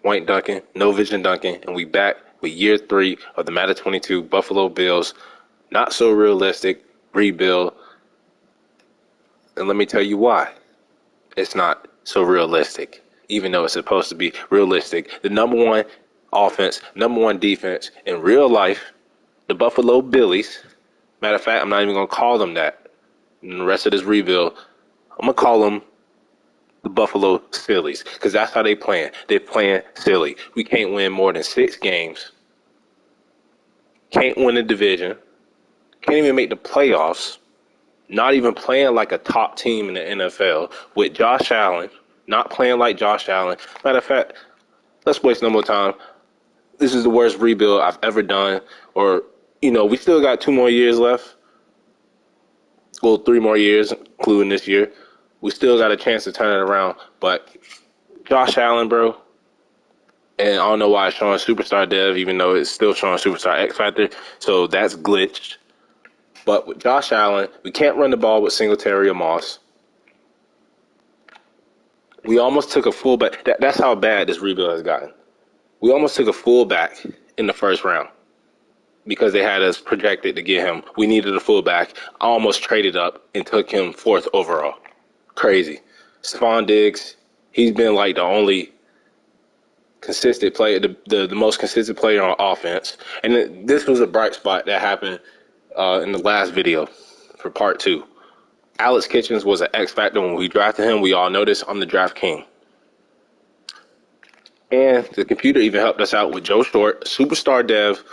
White Duncan, No Vision Duncan, and we back with year 3 of the Madden 22 Buffalo Bills. Not so realistic rebuild, and let me tell you why it's not so realistic, even though it's supposed to be realistic. The number one offense, number one defense in real life, the Buffalo Billies. Matter of fact, I'm not even gonna call them that. In the rest of this rebuild, I'm gonna call them the Buffalo Sillies, because that's how they playing. They're playing silly. We can't win more than 6 games. Can't win the division. Can't even make the playoffs. Not even playing like a top team in the NFL with Josh Allen. Not playing like Josh Allen. Matter of fact, let's waste no more time. This is the worst rebuild I've ever done. Or, we still got 2 more years left. Well, 3 more years, including this year. We still got a chance to turn it around. But Josh Allen, bro, and I don't know why it's showing Superstar Dev, even though it's still showing Superstar X Factor. So that's glitched. But with Josh Allen, we can't run the ball with Singletary or Moss. We almost took a fullback. That's how bad this rebuild has gotten. We almost took a fullback in the first round because they had us projected to get him. We needed a fullback. I almost traded up and took him 4th overall. Crazy. Stephon Diggs, he's been like the only consistent player, the most consistent player on offense. And this was a bright spot that happened in the last video for part 2. Alex Kitchens was an X factor when we drafted him. We all know this. I'm the draft king. And the computer even helped us out with Joe Short, superstar dev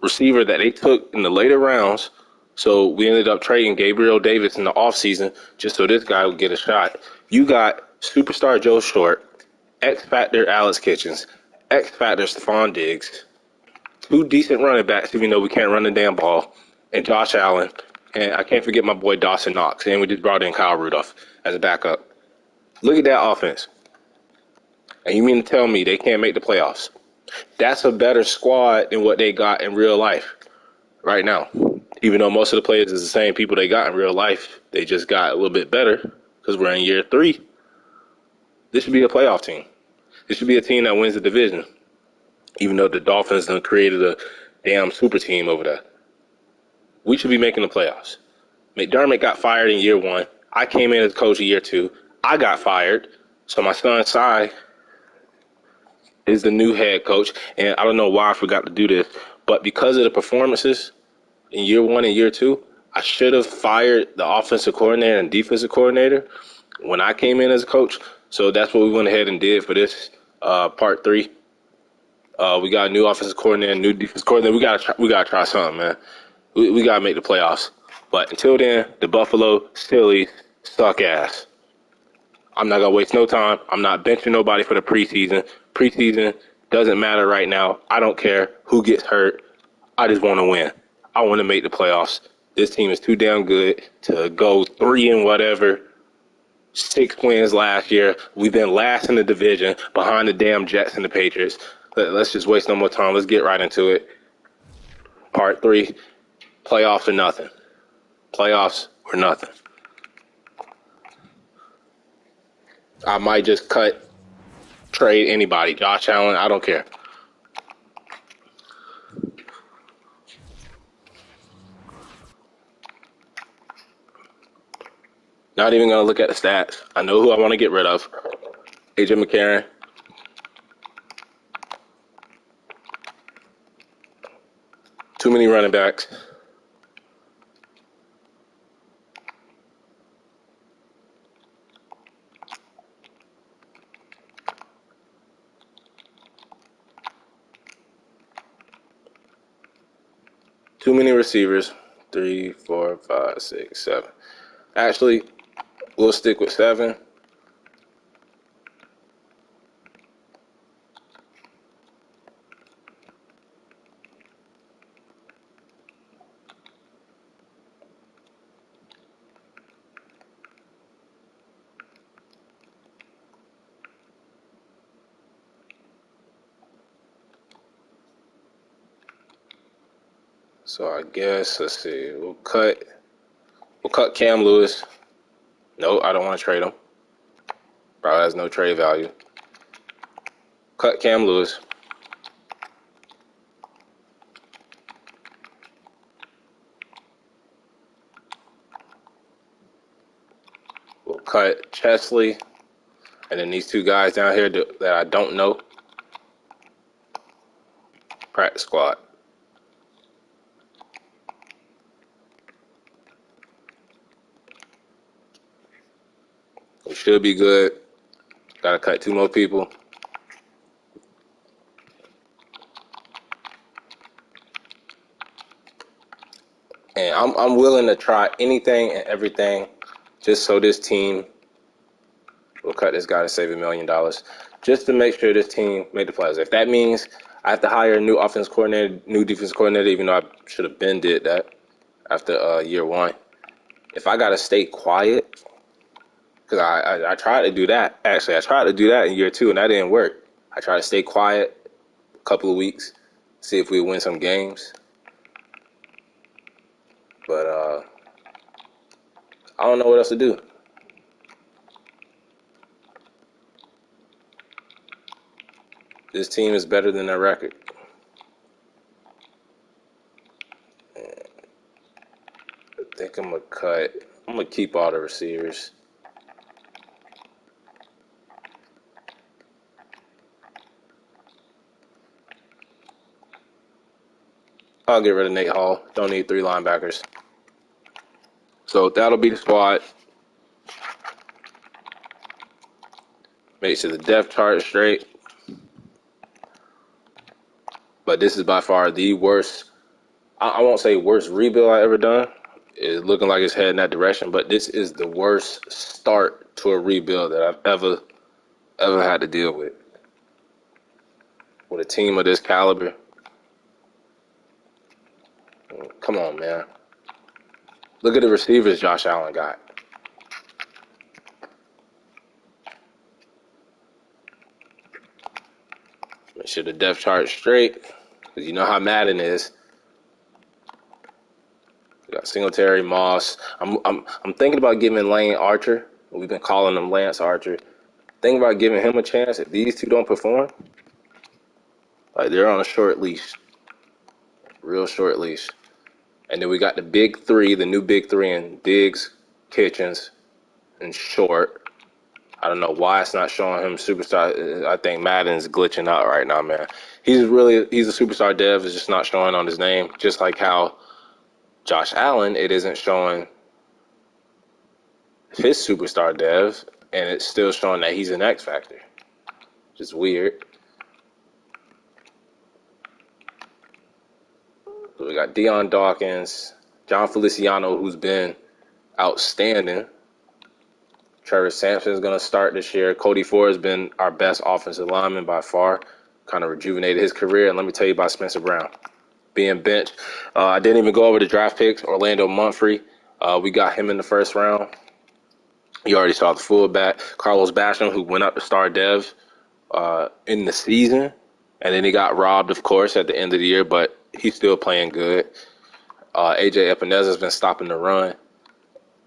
receiver that they took in the later rounds. So we ended up trading Gabriel Davis in the offseason just so this guy would get a shot. You got superstar Joe Short, X factor Alex Kitchens, X factor Stephon Diggs, 2 decent running backs, even though we can't run the damn ball, and Josh Allen. And I can't forget my boy Dawson Knox. And we just brought in Kyle Rudolph as a backup. Look at that offense. And you mean to tell me they can't make the playoffs? That's a better squad than what they got in real life right now. Even though most of the players is the same people they got in real life, they just got a little bit better because we're in year 3. This should be a playoff team. This should be a team that wins the division. Even though the Dolphins done created a damn super team over there. We should be making the playoffs. McDermott got fired in year 1. I came in as coach in year 2. I got fired. So my son, Cy, is the new head coach. And I don't know why I forgot to do this. But because of the performances in year 1 and year 2, I should have fired the offensive coordinator and defensive coordinator when I came in as a coach. So that's what we went ahead and did for this part 3. We got a new offensive coordinator, new defensive coordinator. We gotta try something, man. We got to make the playoffs. But until then, the Buffalo Sillies suck ass. I'm not going to waste no time. I'm not benching nobody for the preseason. Preseason doesn't matter right now. I don't care who gets hurt. I just want to win. I want to make the playoffs. This team is too damn good to go 3 and whatever. 6 wins last year. We've been last in the division behind the damn Jets and the Patriots. Let's just waste no more time. Let's get right into it. Part 3. Playoffs or nothing. Playoffs or nothing. I might just trade anybody. Josh Allen, I don't care. Not even going to look at the stats. I know who I want to get rid of. AJ McCarron. Too many running backs. Too many receivers. 3, 4, 5, 6, 7. Actually, we'll stick with 7. So I guess, let's see, we'll cut Cam Lewis. No, I don't want to trade him. Probably has no trade value. cut Cam Lewis. We'll cut Chesley. And then these two guys down here that I don't know. Practice squad. We should be good. Gotta cut 2 more people. And I'm willing to try anything and everything just so this team will cut this guy to save $1 million. Just to make sure this team made the playoffs. If that means I have to hire a new offense coordinator, new defense coordinator, even though I should have been did that after year 1. If I gotta stay quiet, because I tried to do that. Actually, I tried to do that in year 2, and that didn't work. I tried to stay quiet a couple of weeks, see if we win some games. But I don't know what else to do. This team is better than their record. I think I'm going to keep all the receivers. I'll get rid of Nate Hall. Don't need 3 linebackers. So that'll be the squad. Make sure the depth chart is straight. But this is by far the worst, I won't say worst rebuild I've ever done. It's looking like it's heading that direction, but this is the worst start to a rebuild that I've ever had to deal with. With a team of this caliber. Come on, man. Look at the receivers Josh Allen got. Make sure the depth chart is straight. Because you know how Madden is. We got Singletary, Moss. I'm thinking about giving Lane Archer. We've been calling him Lance Archer. Thinking about giving him a chance. If these two don't perform, like they're on a short leash. Real short leash. And then we got the big 3, the new big 3 in Diggs, Kitchens, and Short. I don't know why it's not showing him superstar. I think Madden's glitching out right now, man. He's a superstar dev. It's just not showing on his name. Just like how Josh Allen, it isn't showing his superstar dev, and it's still showing that he's an X Factor. Just weird. So we got Deion Dawkins, John Feliciano, who's been outstanding. Trevor Sampson is going to start this year. Cody Ford has been our best offensive lineman by far. Kind of rejuvenated his career. And let me tell you about Spencer Brown being benched. I didn't even go over the draft picks. Orlando Mumphrey. We got him in the first round. You already saw the fullback. Carlos Basham, who went up to star dev in the season. And then he got robbed, of course, at the end of the year. But he's still playing good. A.J. Epineza has been stopping the run.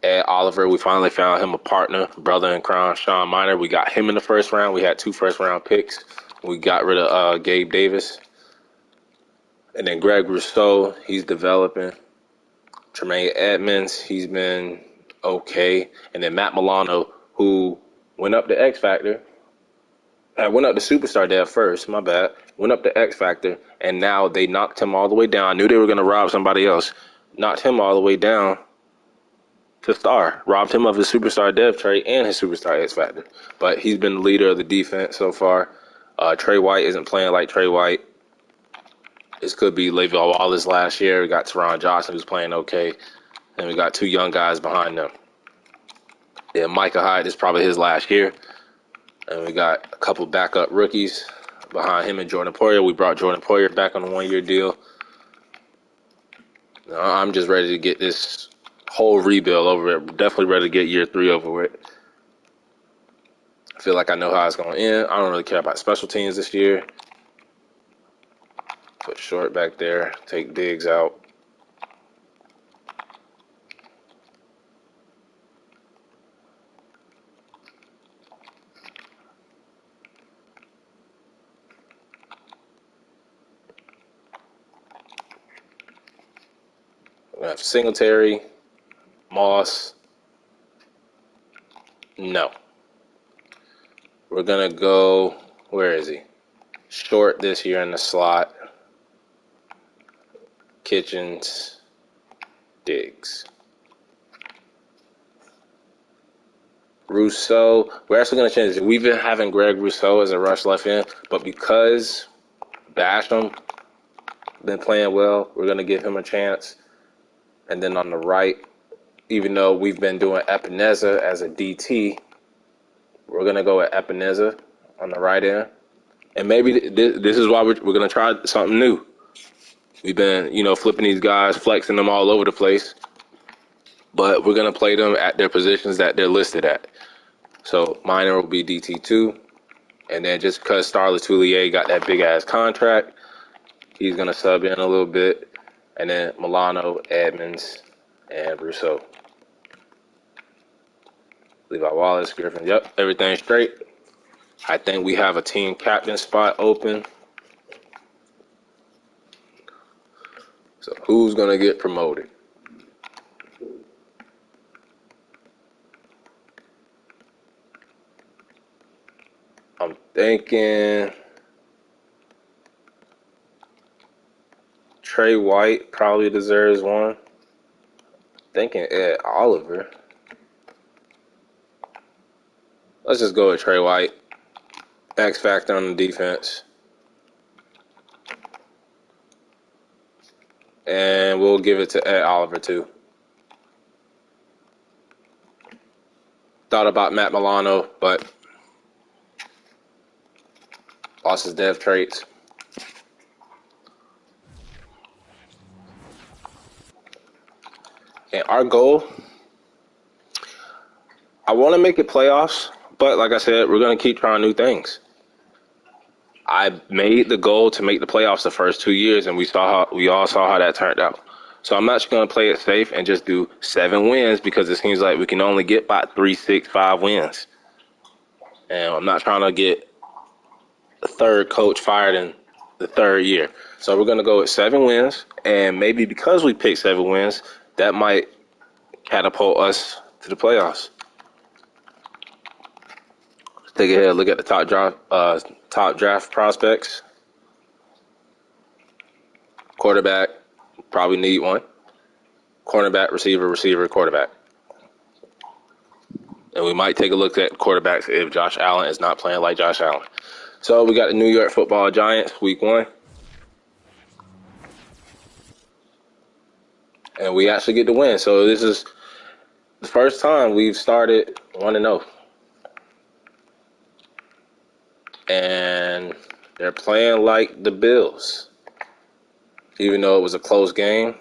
Ed Oliver, we finally found him a partner, brother in crime, Sean Miner. We got him in the first round. We had 2 first-round picks. We got rid of Gabe Davis. And then Greg Rousseau, he's developing. Tremaine Edmonds, he's been okay. And then Matt Milano, who went up to X Factor. Went up to Superstar Dev first, my bad. Went up to X Factor, and now they knocked him all the way down. I knew they were going to rob somebody else. Knocked him all the way down to star. Robbed him of his superstar dev trait and his superstar X Factor. But he's been the leader of the defense so far. Trey White isn't playing like Trey White. This could be Le'Veon Wallace last year. We got Teron Johnson, who's playing okay. And we got 2 young guys behind them. Yeah, Micah Hyde is probably his last year. And we got a couple backup rookies behind him and Jordan Poyer. We brought Jordan Poyer back on a 1-year deal. I'm just ready to get this whole rebuild over it. Definitely ready to get year 3 over it. I feel like I know how it's going to end. I don't really care about special teams this year. Put Short back there. Take Diggs out. have Singletary, Moss. No. We're going to go, where is he? Short this year in the slot. Kitchens, Diggs. Rousseau, we're actually going to change it. We've been having Greg Rousseau as a rush left end, but because Basham been playing well, we're going to give him a chance. And then on the right, even though we've been doing Epineza as a DT, we're going to go with Epineza on the right end. And maybe this is why we're going to try something new. We've been, flipping these guys, flexing them all over the place. But we're going to play them at their positions that they're listed at. So Minor will be DT2. And then just because Star Latulier got that big-ass contract, he's going to sub in a little bit. And then Milano, Edmonds, and Rousseau. Levi Wallace, Griffin. Yep, everything's straight. I think we have a team captain spot open. So who's going to get promoted? I'm thinking Trey White probably deserves one. Thinking Ed Oliver. Let's just go with Trey White. X factor on the defense. And we'll give it to Ed Oliver too. Thought about Matt Milano, but lost his dev traits. And our goal, I want to make it playoffs, but like I said, we're going to keep trying new things. I made the goal to make the playoffs the first 2 years, and we all saw how that turned out. So I'm not just going to play it safe and just do 7 wins because it seems like we can only get about 3, 6, 5 wins. And I'm not trying to get the third coach fired in the third year. So we're going to go with 7 wins, and maybe because we picked 7 wins, that might catapult us to the playoffs. Let's take a look at the top draft prospects. Quarterback, probably need one. Cornerback, receiver, quarterback. And we might take a look at quarterbacks if Josh Allen is not playing like Josh Allen. So we got the New York Football Giants, week 1. And we actually get the win. So this is the first time we've started 1-0. And they're playing like the Bills. Even though it was a close game.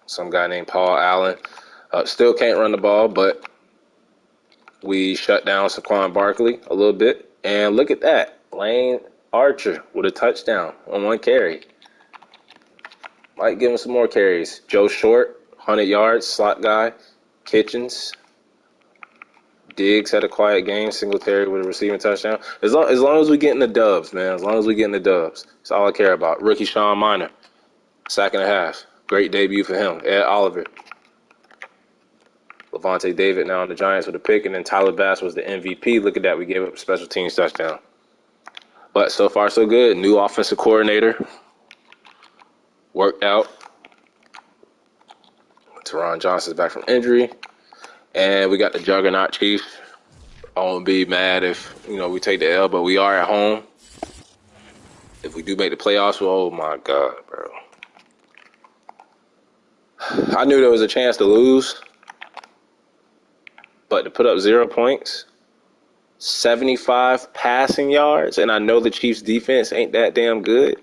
Some guy named Paul Allen. Still can't run the ball, but we shut down Saquon Barkley a little bit. And look at that. Lane Archer with a touchdown on 1 carry. Might give him some more carries. Joe Short, 100 yards, slot guy. Kitchens. Diggs had a quiet game. Singletary with a receiving touchdown. As long as we getting the dubs, man. As long as we getting the dubs. That's all I care about. Rookie Sean Minor. 1.5. Great debut for him. Ed Oliver. Levante David now on the Giants with a pick. And then Tyler Bass was the MVP. Look at that. We gave up a special teams touchdown. But so far, so good. New offensive coordinator. Worked out. Teron Johnson's back from injury. And we got the Juggernaut Chiefs. I won't be mad if, we take the L, but we are at home. If we do make the playoffs, well, oh my God, bro. I knew there was a chance to lose. But to put up 0 points, 75 passing yards, and I know the Chiefs' defense ain't that damn good.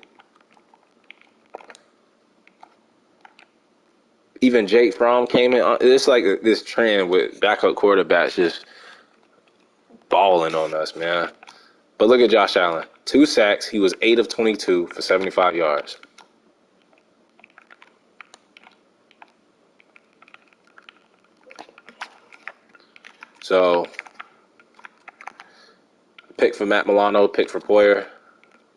Even Jake Fromm came in. It's like this trend with backup quarterbacks just balling on us, man. But look at Josh Allen. 2 sacks. He was 8 of 22 for 75 yards. So, pick for Matt Milano, pick for Poyer.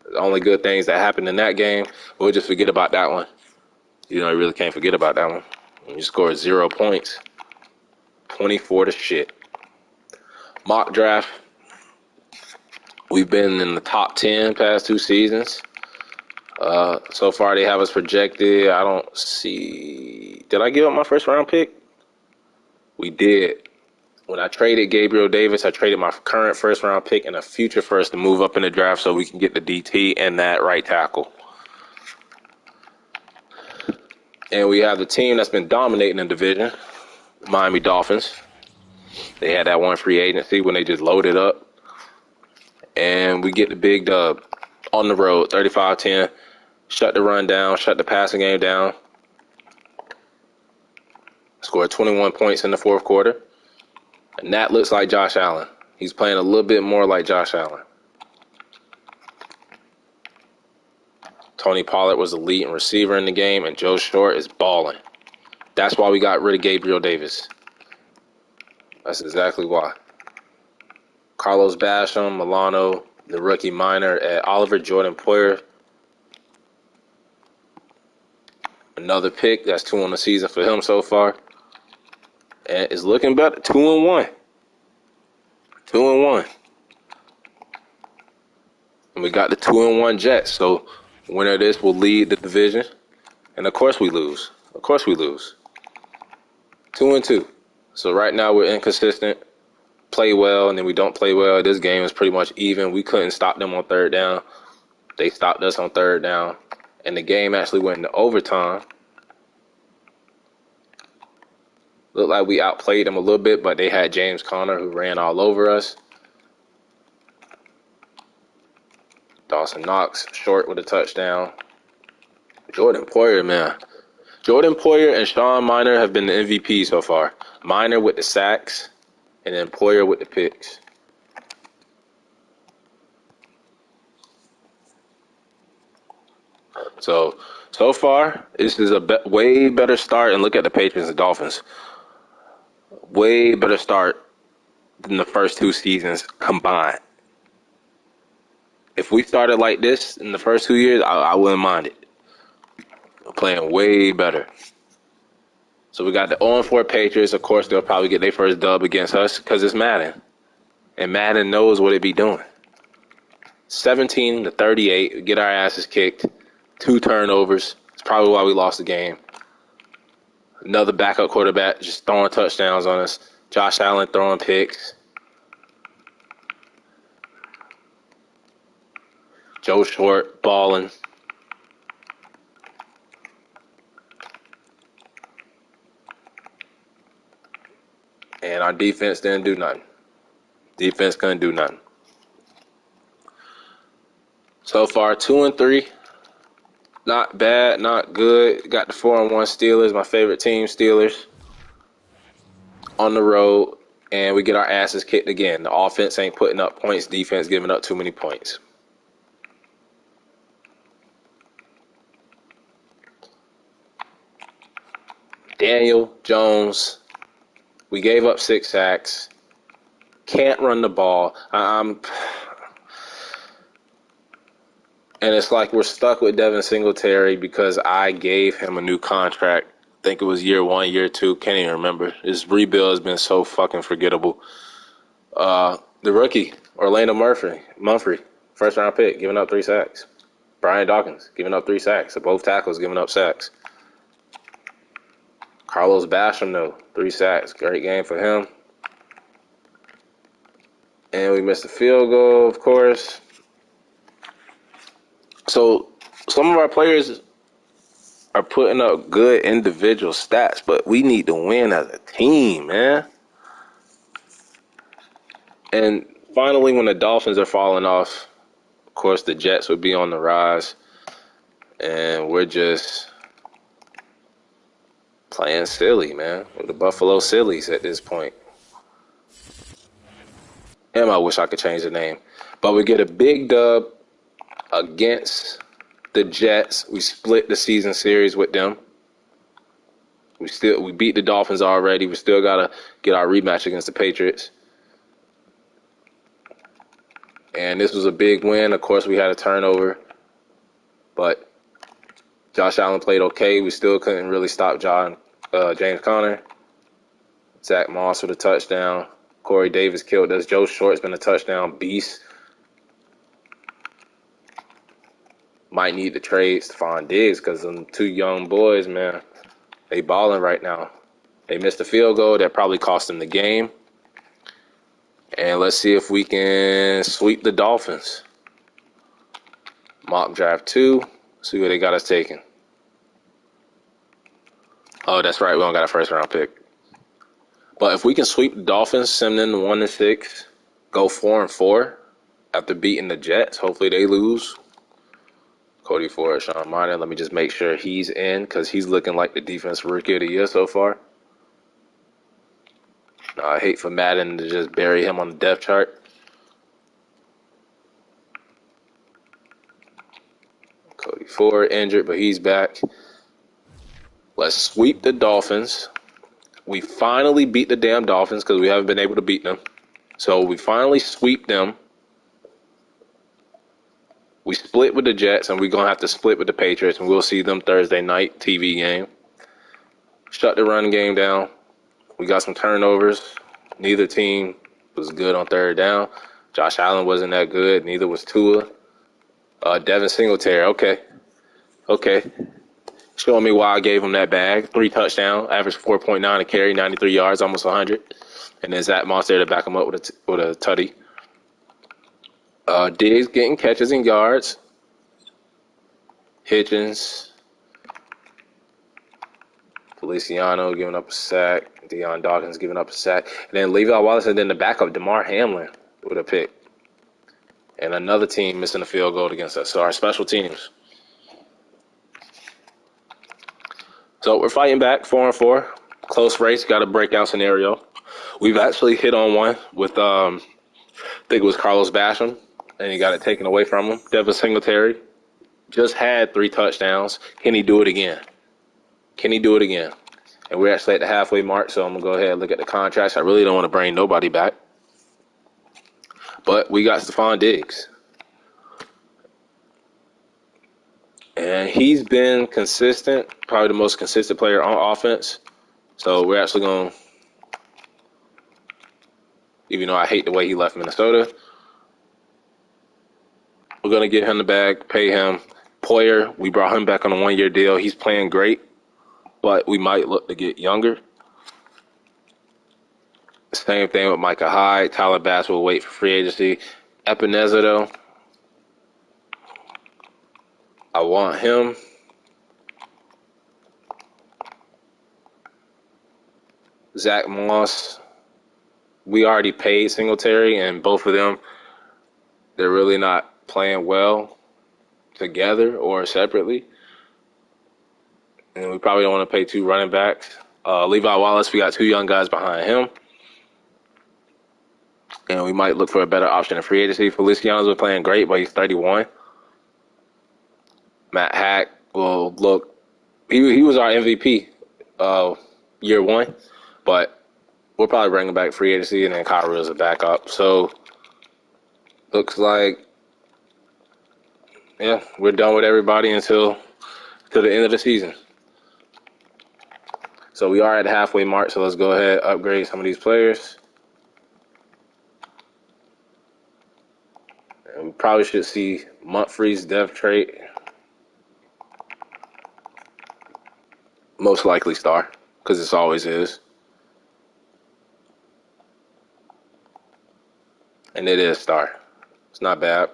The only good things that happened in that game, we'll just forget about that one. You really can't forget about that one. You scored 0 points, 24 to shit. Mock draft. We've been in the top 10 past 2 seasons. So far, they have us projected. I don't see. Did I give up my first round pick? We did. When I traded Gabriel Davis, I traded my current first round pick and a future first to move up in the draft so we can get the DT and that right tackle. And we have the team that's been dominating the division, Miami Dolphins. They had that one free agency when they just loaded up. And we get the big dub on the road, 35-10. Shut the run down, shut the passing game down. Scored 21 points in the fourth quarter. And that looks like Josh Allen. He's playing a little bit more like Josh Allen. Tony Pollard was the leading receiver in the game, and Joe Short is balling. That's why we got rid of Gabriel Davis. That's exactly why. Carlos Basham, Milano, the rookie minor at Oliver Jordan Poyer. Another pick. That's 2 on the season for him so far. And it's looking better. 2-1. 2-1. And we got the 2-1 Jets. So winner of this will lead the division. And of course we lose. 2-2. So right now we're inconsistent. Play well, and then we don't play well. This game is pretty much even. We couldn't stop them on third down. They stopped us on third down. And the game actually went into overtime. Looked like we outplayed them a little bit, but they had James Conner who ran all over us. Dawson Knox, short with a touchdown. Jordan Poyer, man. Jordan Poyer and Sean Miner have been the MVP so far. Miner with the sacks, and then Poyer with the picks. So far, this is a way better start. And look at the Patriots and Dolphins. Way better start than the first 2 seasons combined. If we started like this in the first 2 years, I wouldn't mind it. We're playing way better. So we got the 0-4 Patriots. Of course, they'll probably get their first dub against us because it's Madden. And Madden knows what it be doing. 17-38, we get our asses kicked. 2 turnovers. It's probably why we lost the game. Another backup quarterback just throwing touchdowns on us. Josh Allen throwing picks. Joe Short balling. And our defense didn't do nothing. Defense couldn't do nothing. So far, 2-3. Not bad, not good. Got the 4-1 Steelers, my favorite team, Steelers. On the road, and we get our asses kicked again. The offense ain't putting up points. Defense giving up too many points. Daniel Jones, we gave up 6 sacks. Can't run the ball. And it's like we're stuck with Devin Singletary because I gave him a new contract. I think it was year 1, year 2. Can't even remember. His rebuild has been so fucking forgettable. The rookie, Orlando Mumphrey, first round pick, giving up 3 sacks. Brian Dawkins, giving up 3 sacks. So both tackles giving up sacks. Carlos Basham, though, 3 sacks. Great game for him. And we missed a field goal, of course. So some of our players are putting up good individual stats, but we need to win as a team, man. And finally, when the Dolphins are falling off, of course, the Jets would be on the rise. And we're just playing silly, man. We're the Buffalo Sillies at this point. And I wish I could change the name. But we get a big dub against the Jets. We split the season series with them. We beat the Dolphins already. We still gotta get our rematch against the Patriots. And this was a big win. Of course, we had a turnover, but Josh Allen played okay. We still couldn't really stop James Conner. Zach Moss with a touchdown. Corey Davis killed us. Joe Short's been a touchdown beast. Might need to trade Stephon Diggs because them two young boys, man, they balling right now. They missed a field goal that probably cost them the game. And let's see if we can sweep the Dolphins. Mock draft 2. See where they got us taken. Oh, that's right. We don't got a first round pick. But if we can sweep the Dolphins, send them to 1-6, go 4-4 after beating the Jets, hopefully they lose. Cody Ford, Sean Martin. Let me just make sure he's in because he's looking like the defensive rookie of the year so far. I hate for Madden to just bury him on the depth chart. Cody Ford injured, but he's back. Let's sweep the Dolphins. We finally beat the damn Dolphins because we haven't been able to beat them. So we finally sweep them. We split with the Jets, and we're going to have to split with the Patriots, and we'll see them Thursday night TV game. Shut the run game down. We got some turnovers. Neither team was good on third down. Josh Allen wasn't that good. Neither was Tua. Devin Singletary, okay. Showing me why I gave him that bag. 3 touchdowns, average 4.9 a carry, 93 yards, almost 100. And then Zach Moss there to back him up with a tutty. Diggs getting catches and yards. Hitchens. Feliciano giving up a sack. Deion Dawkins giving up a sack. And then Levi Wallace, and then the backup, DeMar Hamlin with a pick. And another team missing a field goal against us. So our special teams. So we're fighting back 4-4. Close race, got a breakout scenario. We've actually hit on one with, I think it was Carlos Basham, and he got it taken away from him. Devin Singletary just had 3 touchdowns. Can he do it again? And we're actually at the halfway mark, so I'm going to go ahead and look at the contracts. I really don't want to bring nobody back. But we got Stephon Diggs. And he's been consistent, probably the most consistent player on offense. So we're actually going to, even though I hate the way he left Minnesota, we're going to get him the bag, pay him. Poyer, we brought him back on a 1-year deal. He's playing great, but we might look to get younger. Same thing with Micah Hyde. Tyler Bass will wait for free agency. Epineza, though, I want him. Zach Moss, we already paid Singletary, and both of them, they're really not playing well together or separately. And we probably don't want to pay 2 running backs. Levi Wallace, we got 2 young guys behind him. And we might look for a better option in free agency. Feliciano's been playing great, but he's 31. Matt Hack will look. He was our MVP year 1, but we'll probably bring him back free agency, and then Kyrie is a backup. So looks like, yeah, we're done with everybody until the end of the season. So we are at the halfway mark. So let's go ahead and upgrade some of these players. And we probably should see Mumphrey's depth trait. Most likely star, because it always is. And it is star. It's not bad.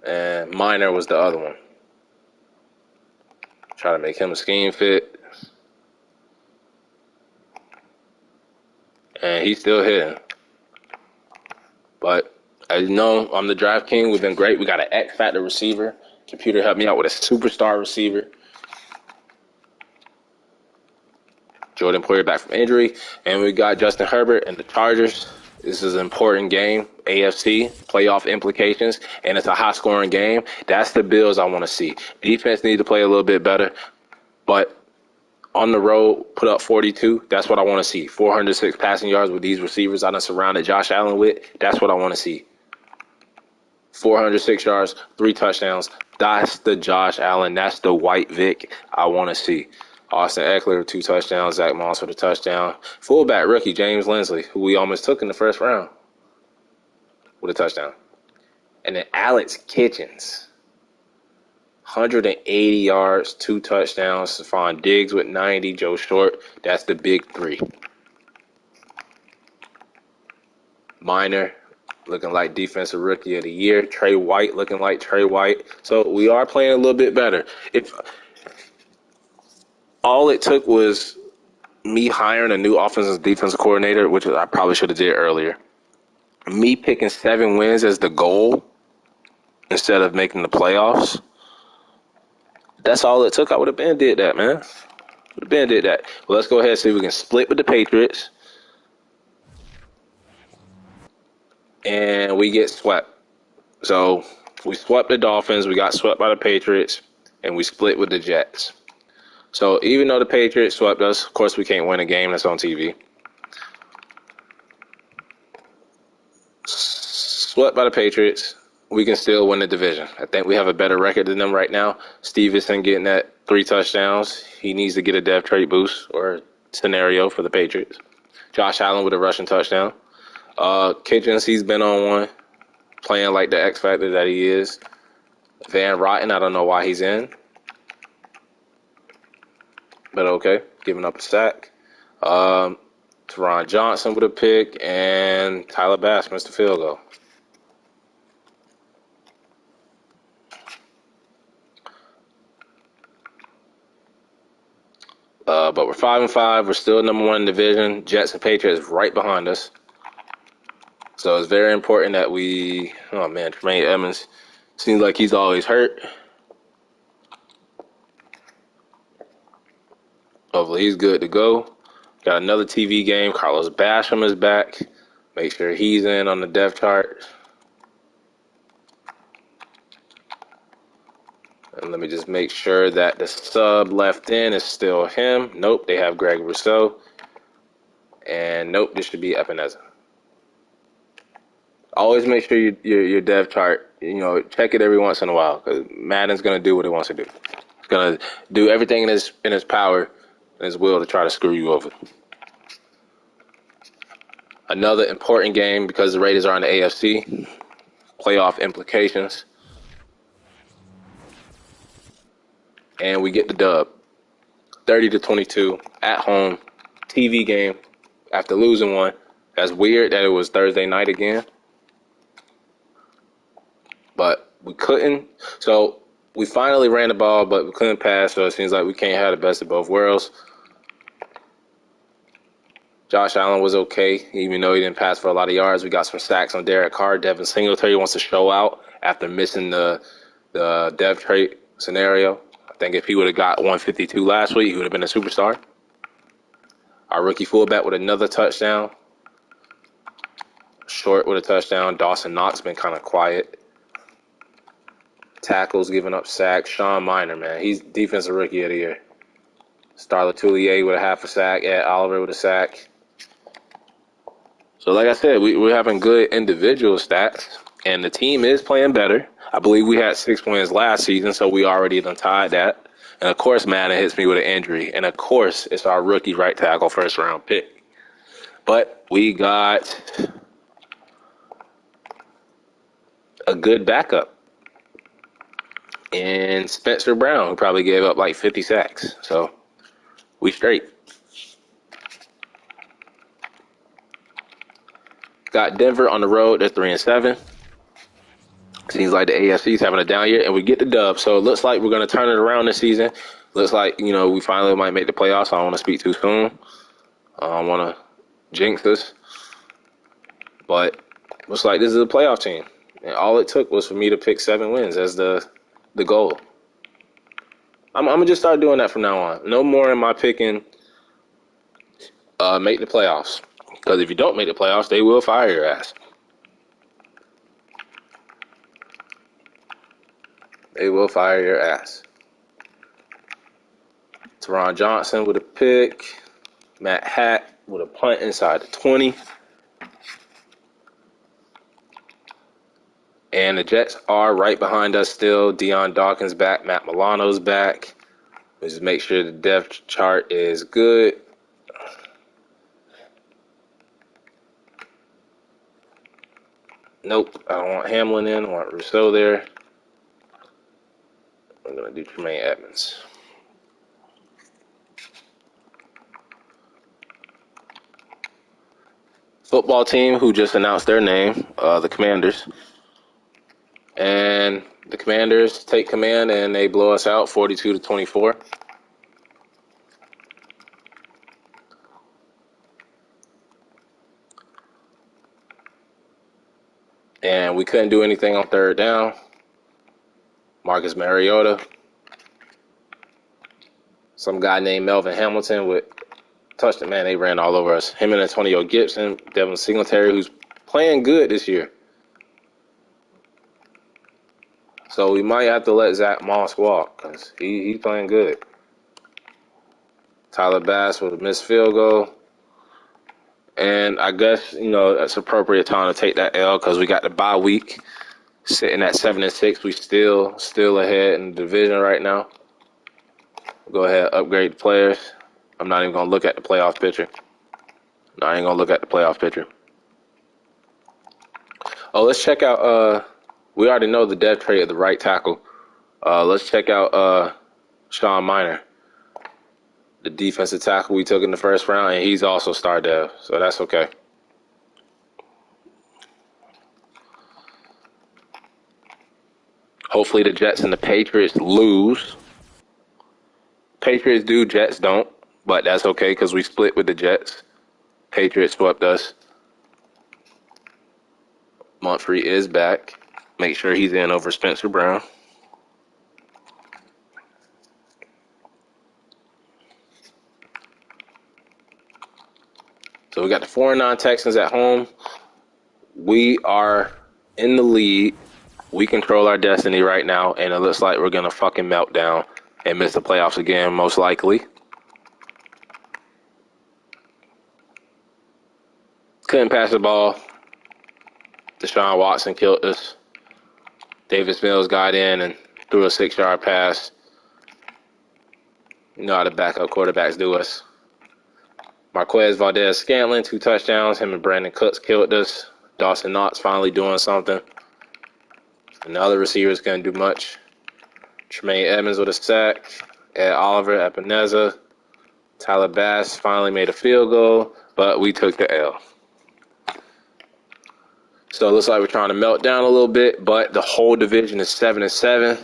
And Minor was the other one. Try to make him a scheme fit. And he's still hitting. But as you know, I'm the draft king. We've been great. We got an X Factor receiver. Computer helped me out with a superstar receiver. Jordan Poyer back from injury. And we got Justin Herbert and the Chargers. This is an important game. AFC, playoff implications. And it's a high-scoring game. That's the Bills I want to see. Defense needs to play a little bit better. But on the road, put up 42. That's what I want to see. 406 passing yards with these receivers I done surrounded Josh Allen with. That's what I want to see. 406 yards, 3 touchdowns. That's the Josh Allen. That's the White Vic I want to see. Austin Eckler, 2 touchdowns. Zach Moss with a touchdown. Fullback rookie James Linsley, who we almost took in the first round, with a touchdown. And then Alex Kitchens, 180 yards, 2 touchdowns. Stephon Diggs with 90. Joe Short. That's the big three. Minor, looking like Defensive Rookie of the Year. Trey White looking like Trey White. So we are playing a little bit better. If all it took was me hiring a new offensive defensive coordinator, which I probably should have did earlier. Me picking 7 wins as the goal instead of making the playoffs. That's all it took. I would have been did that, man. Would have been did that. Well, let's go ahead and see if we can split with the Patriots. And we get swept. So we swept the Dolphins, we got swept by the Patriots, and we split with the Jets. So even though the Patriots swept us, of course we can't win a game that's on TV. Swept by the Patriots, we can still win the division. I think we have a better record than them right now. Stevenson getting that 3 touchdowns. He needs to get a dev trait boost or scenario for the Patriots. Josh Allen with a rushing touchdown. Kitchens, he's been on one, playing like the X Factor that he is. Van Rotten, I don't know why he's in. But okay, giving up a sack. Teron Johnson with a pick, and Tyler Bass missed the field goal. But we're 5-5. We're still number 1 in the division. Jets and Patriots right behind us. So it's very important that we. Oh man, Tremaine Edmonds seems like he's always hurt. Hopefully he's good to go. Got another TV game. Carlos Basham is back. Make sure he's in on the depth chart. And let me just make sure that the sub left in is still him. Nope, they have Greg Rousseau. And nope, this should be Epineza. Always make sure your dev chart, check it every once in a while, because Madden's going to do what it wants to do. It's going to do everything in his power and his will to try to screw you over. Another important game because the Raiders are in the AFC. Playoff implications. And we get the dub. 30-22 at home. TV game after losing one. That's weird that it was Thursday night again. But we couldn't. So we finally ran the ball, but we couldn't pass. So it seems like we can't have the best of both worlds. Josh Allen was okay, even though he didn't pass for a lot of yards. We got some sacks on Derek Carr. Devin Singletary wants to show out after missing the dev trait scenario. I think if he would have got 152 last week, he would have been a superstar. Our rookie fullback with another touchdown. Short with a touchdown. Dawson Knox been kind of quiet. Tackles, giving up sacks. Sean Miner, man, he's defensive rookie of the year. Starla Tullier with a half a sack. Ed Oliver with a sack. So like I said, we're having good individual stats, and the team is playing better. I believe we had 6 wins last season, so we already done tied that. And, of course, Madden hits me with an injury. And, of course, it's our rookie right tackle first-round pick. But we got a good backup in Spencer Brown, who probably gave up like 50 sacks. So we straight. Got Denver on the road. They're 3-7. Seems like the AFC is having a down year, and we get the dub. So it looks like we're going to turn it around this season. Looks like, we finally might make the playoffs. I don't want to speak too soon. I don't want to jinx us. But looks like this is a playoff team. And all it took was for me to pick 7 wins as the goal. I'm going to just start doing that from now on. No more am I picking make the playoffs. Because if you don't make the playoffs, they will fire your ass. They will fire your ass. Teron Johnson with a pick. Matt Hack with a punt inside the 20. And the Jets are right behind us still. Deion Dawkins back. Matt Milano's back. Let's just make sure the depth chart is good. Nope, I don't want Hamlin in. I want Rousseau there. I'm going to do Tremaine Edmonds. Football team who just announced their name, the Commanders. And the Commanders take command and they blow us out 42-24. And we couldn't do anything on third down. Marcus Mariota. Some guy named Melvin Hamilton with touched it, man. They ran all over us. Him and Antonio Gibson, Devin Singletary, who's playing good this year. So we might have to let Zach Moss walk because he's playing good. Tyler Bass with a missed field goal. And I guess, it's appropriate time to take that L because we got the bye week. Sitting at 7-6, we still ahead in the division right now. Go ahead, upgrade the players. I'm not even going to look at the playoff picture. Oh, let's check out, we already know the dev trade of the right tackle. Let's check out Sean Miner, the defensive tackle we took in the first round, and he's also star dev, so that's okay. Hopefully the Jets and the Patriots lose. Patriots do, Jets don't, but that's okay because we split with the Jets. Patriots swept us. Montfrey is back. Make sure he's in over Spencer Brown. So we got the 4-9 Texans at home. We are in the lead. We control our destiny right now, and it looks like we're going to fucking melt down and miss the playoffs again, most likely. Couldn't pass the ball. Deshaun Watson killed us. Davis Mills got in and threw a 6-yard pass. You know how the backup quarterbacks do us. Marquez Valdez-Scantling, 2 touchdowns. Him and Brandon Cooks killed us. Dawson Knox finally doing something. And the other receivers couldn't do much. Tremaine Edmonds with a sack. Ed Oliver, Epineza. Tyler Bass finally made a field goal, but we took the L. So it looks like we're trying to melt down a little bit, but the whole division is 7-7.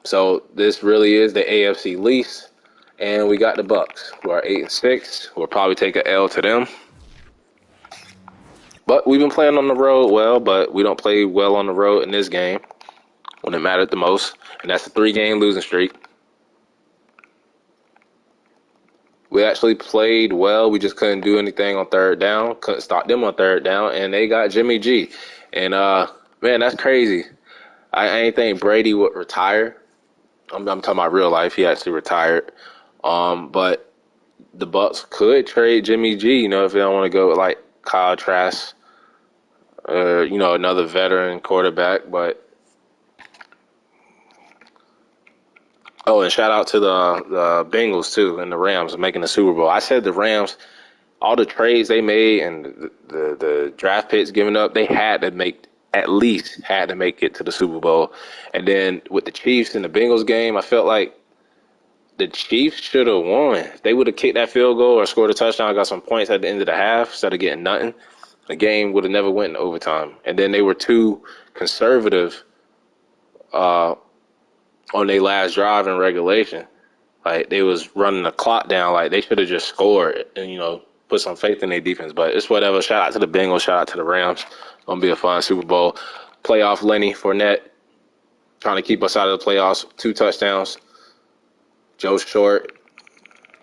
So this really is the AFC least. And we got the Bucks, who are 8-6. We'll probably take an L to them. But we've been playing on the road well, but we don't play well on the road in this game when it mattered the most. And that's a 3-game losing streak. We actually played well. We just couldn't do anything on third down. Couldn't stop them on third down. And they got Jimmy G. And, man, that's crazy. I ain't think Brady would retire. I'm talking about real life. He actually retired. But the Bucks could trade Jimmy G, if they don't want to go with, like, Kyle Trask, another veteran quarterback. But oh, and shout out to the Bengals too and the Rams making the Super Bowl. I said the Rams, all the trades they made and the draft picks given up, they had to make it to the Super Bowl. And then with the Chiefs and the Bengals game, I felt like the Chiefs should have won. If they would have kicked that field goal or scored a touchdown, got some points at the end of the half instead of getting nothing, the game would have never went in overtime. And then they were too conservative on their last drive in regulation. Like, they was running the clock down. Like, they should have just scored and, put some faith in their defense. But it's whatever. Shout out to the Bengals. Shout out to the Rams. Gonna be a fun Super Bowl. Playoff Lenny Fournette trying to keep us out of the playoffs. 2 touchdowns. Joe Short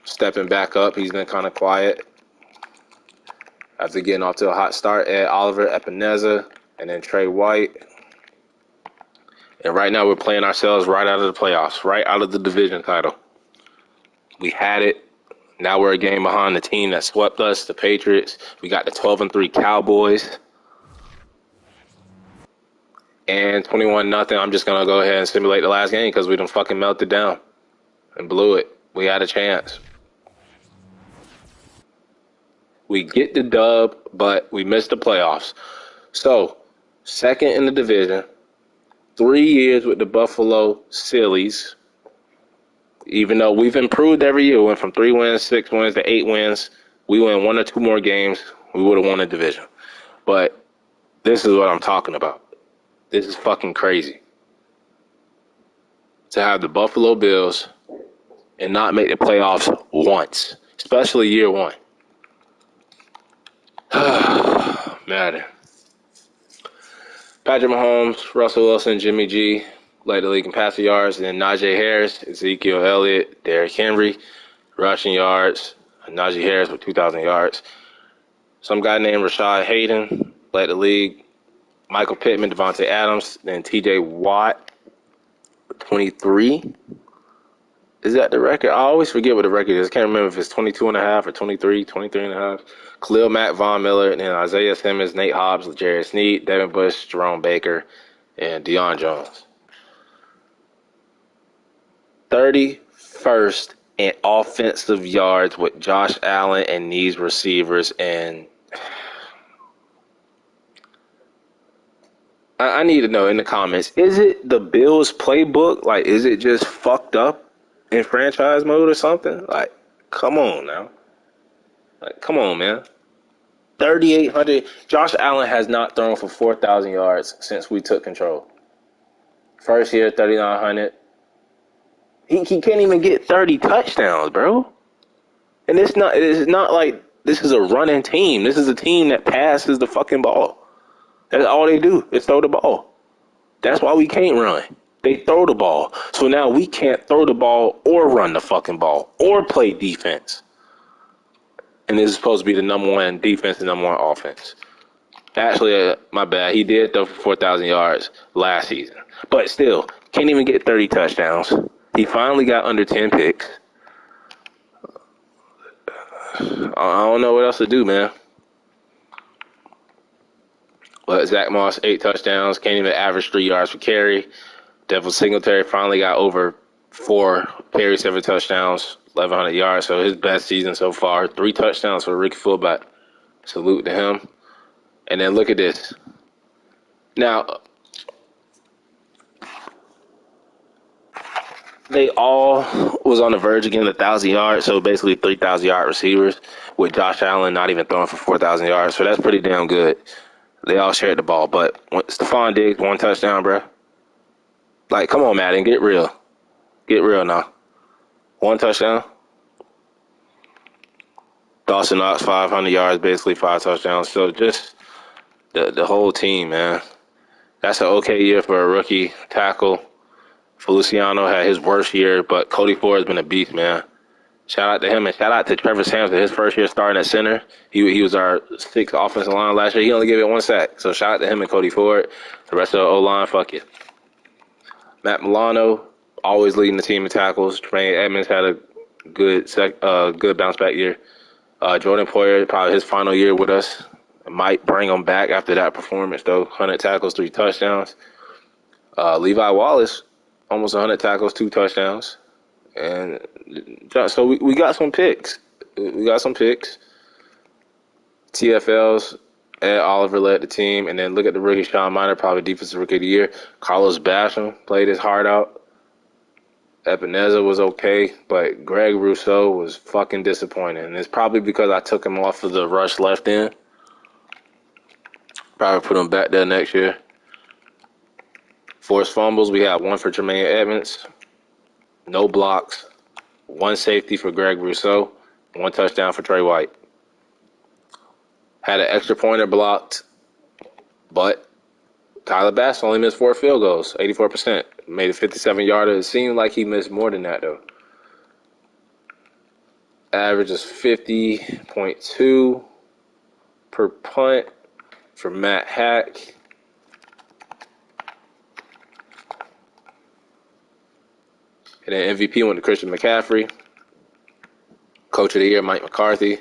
stepping back up. He's been kind of quiet after getting off to a hot start. Ed Oliver, Epineza, and then Trey White. And right now we're playing ourselves right out of the playoffs, right out of the division title. We had it. Now we're a game behind the team that swept us, the Patriots. We got the 12-3 Cowboys. And 21-0. I'm just gonna go ahead and simulate the last game because we done fucking melted down and blew it. We had a chance. We get the dub, but we missed the playoffs. So, second in the division, 3 years with the Buffalo Sillies. Even though we've improved every year, we went from 3 wins, 6 wins to 8 wins. We win 1 or 2 more games, we would have won the division. But this is what I'm talking about. This is fucking crazy. To have the Buffalo Bills and not make the playoffs once, especially year one. Madden. Patrick Mahomes, Russell Wilson, Jimmy G led the league in passing yards, and then Najee Harris, Ezekiel Elliott, Derrick Henry, rushing yards. Najee Harris with 2,000 yards. Some guy named Rashad Hayden led the league. Michael Pittman, Devontae Adams, then T.J. Watt, 23. Is that the record? I always forget what the record is. I can't remember if it's 22 and a half or 23, 23 and a half. Khalil Mack, Von Miller, and then Isaiah Simmons, Nate Hobbs, L'Jarius Sneed, Devin Bush, Jerome Baker, and Deion Jones. 31st in offensive yards with Josh Allen and these receivers. And I need to know in the comments, is it the Bills playbook? Like, is it just fucked up in franchise mode or something? Like, come on now. Like, come on, man. 3,800. Josh Allen has not thrown for 4,000 yards since we took control. First year, 3,900. He can't even get 30 touchdowns, bro. And it's not like this is a running team. This is a team that passes the fucking ball. That's all they do is throw the ball. That's why we can't run. They throw the ball. So now we can't throw the ball or run the fucking ball or play defense. And this is supposed to be the number one defense and number one offense. Actually, my bad. He did throw for 4,000 yards last season. But still, can't even get 30 touchdowns. He finally got under 10 picks. I don't know what else to do, man. But Zach Moss, 8 touchdowns. Can't even average 3 yards per carry. Devin Singletary finally got over 4 carries, 7 touchdowns, 1,100 yards. So his best season so far. 3 touchdowns for Ricky fullback. Salute to him. And then look at this. Now, they all was on the verge of getting 1,000 yards, so basically 3,000-yard receivers with Josh Allen not even throwing for 4,000 yards. So that's pretty damn good. They all shared the ball. But Stephon Diggs, 1 touchdown, bro. Like, come on, Madden, get real. Get real now. 1 touchdown. Dawson Knox, 500 yards, basically 5 touchdowns. So just the whole team, man. That's an okay year for a rookie tackle. Feliciano had his worst year, but Cody Ford has been a beast, man. Shout out to him, and shout out to Trevor Sampson. His first year starting at center. He was our 6th offensive line last year. He only gave it 1 sack. So shout out to him and Cody Ford. The rest of the O-line, fuck it. Matt Milano, always leading the team in tackles. Tremaine Edmonds had a good bounce back year. Jordan Poyer, probably his final year with us. Might bring him back after that performance, though. 100 tackles, 3 touchdowns. Levi Wallace, almost 100 tackles, 2 touchdowns. And so we got some picks. We got some picks. TFLs, Ed Oliver led the team. And then look at the rookie, Sean Miner, probably defensive rookie of the year. Carlos Basham played his heart out. Ebenezer was okay, but Greg Rousseau was fucking disappointing. And it's probably because I took him off of the rush left end. Probably put him back there next year. Forced fumbles, we had 1 for Tremaine Edmonds. No blocks. 1 safety for Greg Rousseau. 1 touchdown for Trey White. Had an extra pointer blocked, but Tyler Bass only missed 4 field goals, 84%. Made a 57-yarder. It seemed like he missed more than that, though. Average is 50.2 per punt for Matt Hack. And then MVP went to Christian McCaffrey. Coach of the Year, Mike McCarthy.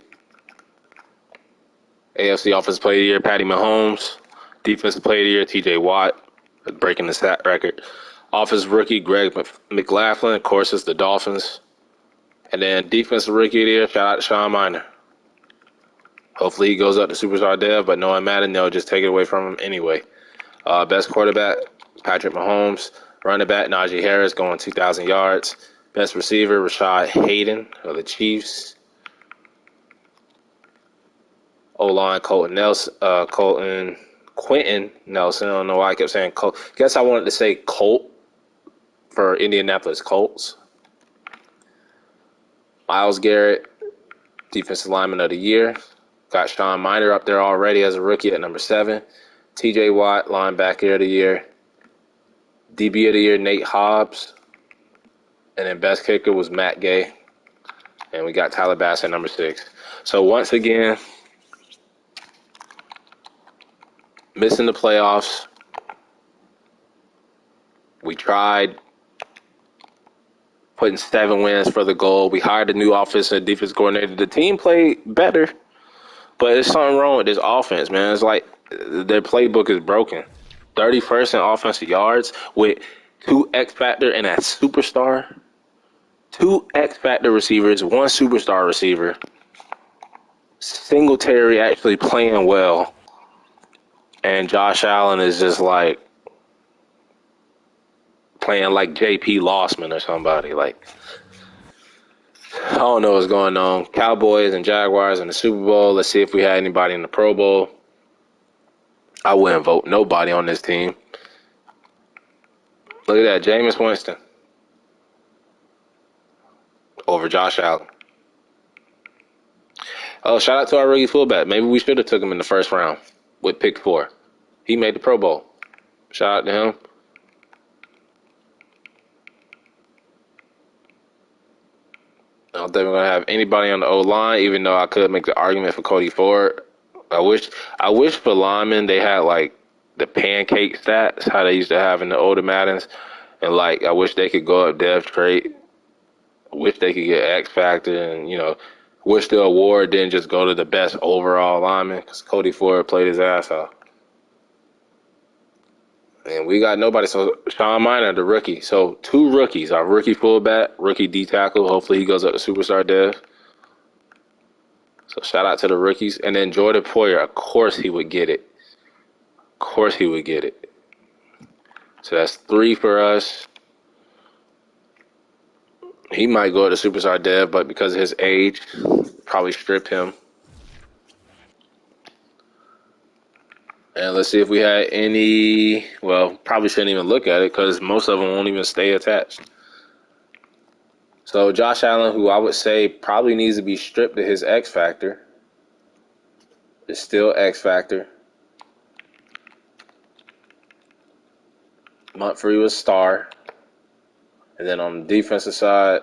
AFC Offensive Player of the Year, Patty Mahomes. Defensive Player of the Year, T.J. Watt. breaking the stat record. Offensive rookie Greg McLaughlin, of course, it's the Dolphins. And then defensive rookie of the year, shout out to Sean Miner. Hopefully he goes up to superstar dev, but knowing Madden, they'll just take it away from him anyway. Best quarterback, Patrick Mahomes. Running back, Najee Harris, going 2,000 yards. Best receiver, Rashad Hayden of the Chiefs. O-line, Quentin Nelson. I don't know why I kept saying Colt. Guess I wanted to say Colt for Indianapolis Colts. Myles Garrett, defensive lineman of the year. Got Sean Miner up there already as a rookie at number 7. TJ Watt, linebacker of the year. DB of the year, Nate Hobbs. And then best kicker was Matt Gay. And we got Tyler Bass at number 6. So once again, missing the playoffs. We tried putting 7 wins for the goal. We hired a new offensive and defense coordinator. The team played better, but there's something wrong with this offense, man. It's like their playbook is broken. 31st in offensive yards with 2 X Factor and a superstar. 2 X Factor receivers, 1 superstar receiver. Singletary actually playing well. And Josh Allen is just like playing like J.P. Lossman or somebody. Like, I don't know what's going on. Cowboys and Jaguars in the Super Bowl. Let's see if we had anybody in the Pro Bowl. I wouldn't vote nobody on this team. Look at that, Jameis Winston over Josh Allen. Oh, shout out to our rookie fullback. Maybe we should have took him in the first round with pick 4. He made the Pro Bowl. Shout out to him. I don't think we're gonna have anybody on the O-line, even though I could make the argument for Cody Ford. I wish for linemen they had like the pancake stats, how they used to have in the older Maddens, and like I wish they could go up depth trait. I wish they could get X Factor, and wish the award didn't just go to the best overall lineman because Cody Ford played his ass off. And we got nobody. So Sean Miner, the rookie. So 2 rookies. Our rookie fullback, rookie D tackle. Hopefully he goes up to superstar dev. So shout out to the rookies. And then Jordan Poyer, of course he would get it. Of course he would get it. So that's 3 for us. He might go to superstar dev, but because of his age, probably strip him. And let's see if we had any. Well, probably shouldn't even look at it because most of them won't even stay attached. So Josh Allen, who I would say probably needs to be stripped of his X Factor, is still X Factor. Montfrey was star. And then on the defensive side,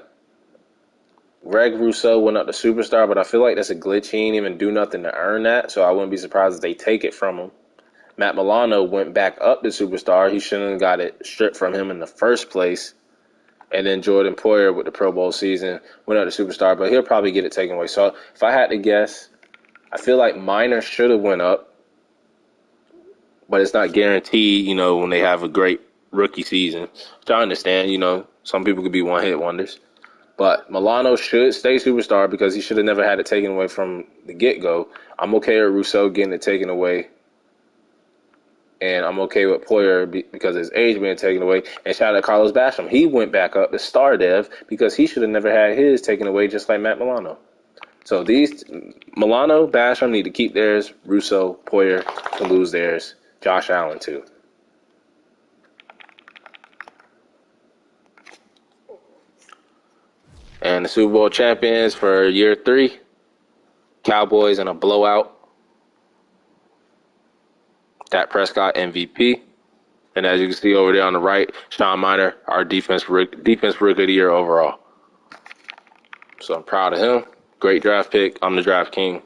Greg Rousseau went up to superstar, but I feel like that's a glitch. He ain't even do nothing to earn that, so I wouldn't be surprised if they take it from him. Matt Milano went back up to superstar. He shouldn't have got it stripped from him in the first place. And then Jordan Poyer with the Pro Bowl season went up to superstar, but he'll probably get it taken away. So if I had to guess, I feel like Miner should have went up, but it's not guaranteed, when they have a great rookie season. Which I understand, some people could be one-hit wonders. But Milano should stay superstar because he should have never had it taken away from the get-go. I'm okay with Rousseau getting it taken away. And I'm okay with Poyer because of his age being taken away. And shout out to Carlos Basham. He went back up to star dev because he should have never had his taken away just like Matt Milano. So these Milano, Basham need to keep theirs. Rousseau, Poyer to lose theirs. Josh Allen too. And the Super Bowl champions for year 3, Cowboys in a blowout. Dak Prescott MVP. And as you can see over there on the right, Sean Miner, our defense rookie of the year overall. So I'm proud of him. Great draft pick. I'm the draft king.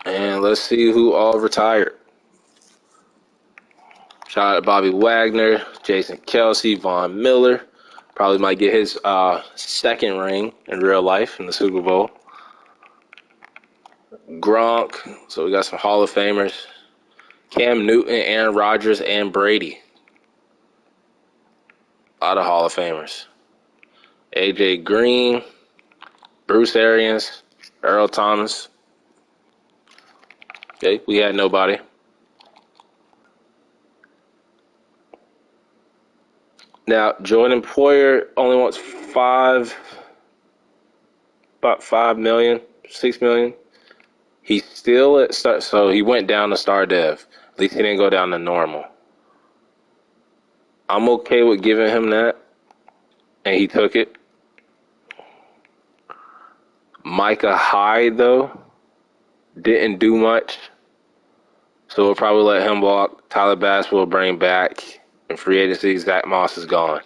And let's see who all retired. Shout out to Bobby Wagner, Jason Kelsey, Von Miller, Probably might get his second ring in real life in the Super Bowl. Gronk. So we got some Hall of Famers. Cam Newton, Aaron Rodgers, and Brady. A lot of Hall of Famers. A.J. Green, Bruce Arians, Earl Thomas. Okay, we had nobody. Now, Jordan Poyer only wants about 5 million, 6 million. He's still at start, so he went down to star dev. At least he didn't go down to normal. I'm okay with giving him that, and he took it. Micah Hyde, though, didn't do much, so we'll probably let him walk. Tyler Bass will bring back. In free agency, Zach Moss is gone.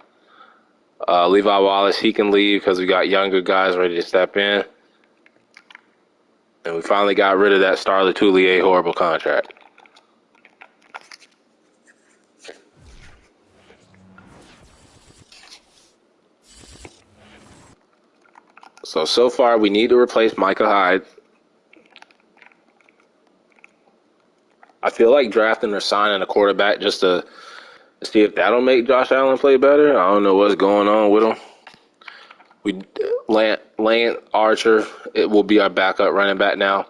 Levi Wallace, he can leave because we got younger guys ready to step in. And we finally got rid of that Star Latulier horrible contract. So far, we need to replace Micah Hyde. I feel like drafting or signing a quarterback just to see if that'll make Josh Allen play better. I don't know what's going on with him. Lance Archer, it will be our backup running back now.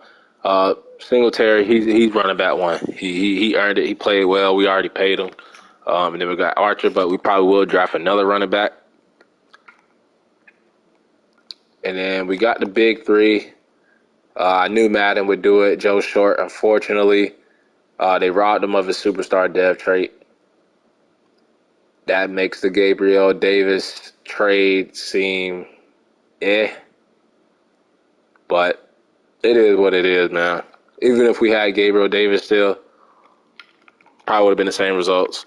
Singletary, he's running back one. He earned it. He played well. We already paid him. And then we got Archer, but we probably will draft another running back. And then we got the big three. I knew Madden would do it. Joe Short, unfortunately, they robbed him of his superstar dev trait. That makes the Gabriel Davis trade seem but it is what it is, man. Even if we had Gabriel Davis still, probably would have been the same results.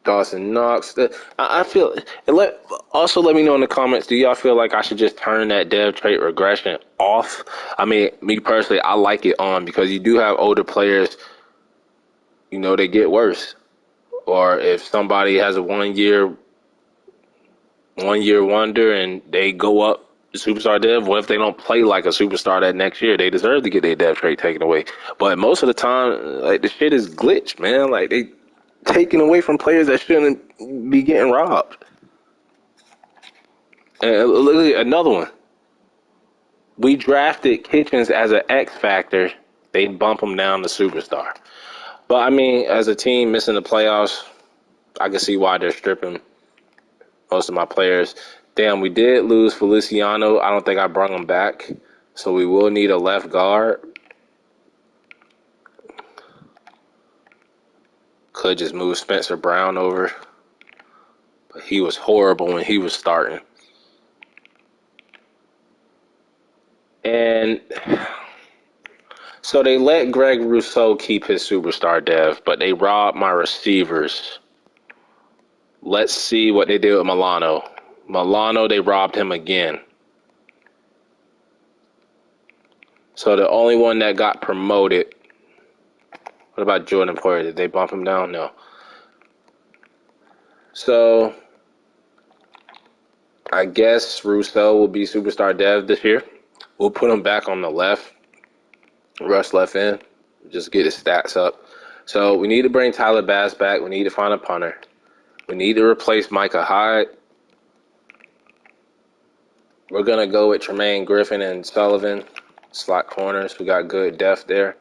Dawson Knox. I feel. Also let me know in the comments. Do y'all feel like I should just turn that dev trait regression off? I mean, me personally, I like it on because you do have older players. You know, they get worse. Or if somebody has a one year wonder and they go up the superstar dev, what if they don't play like a superstar that next year? They deserve to get their dev trait taken away. But most of the time, like, the shit is glitched, man. Like, they taken away from players that shouldn't be getting robbed. And look at another one. We drafted Kitchens as an X factor. They bump him down to superstar. But I mean, as a team missing the playoffs, I can see why they're stripping most of my players. Damn, we did lose Feliciano. I don't think I brought him back. So we will need a left guard. Could just move Spencer Brown over. But he was horrible when he was starting. And so they let Greg Rousseau keep his superstar dev, but they robbed my receivers. Let's see what they did with Milano. Milano, they robbed him again. So the only one that got promoted. What about Jordan Poyer? Did they bump him down? No. So I guess Rousseau will be superstar dev this year. We'll put him back on the left. Rush left in. Just get his stats up. So we need to bring Tyler Bass back. We need to find a punter. We need to replace Micah Hyde. We're going to go with Tremaine Griffin and Sullivan. Slot corners. We got good depth there.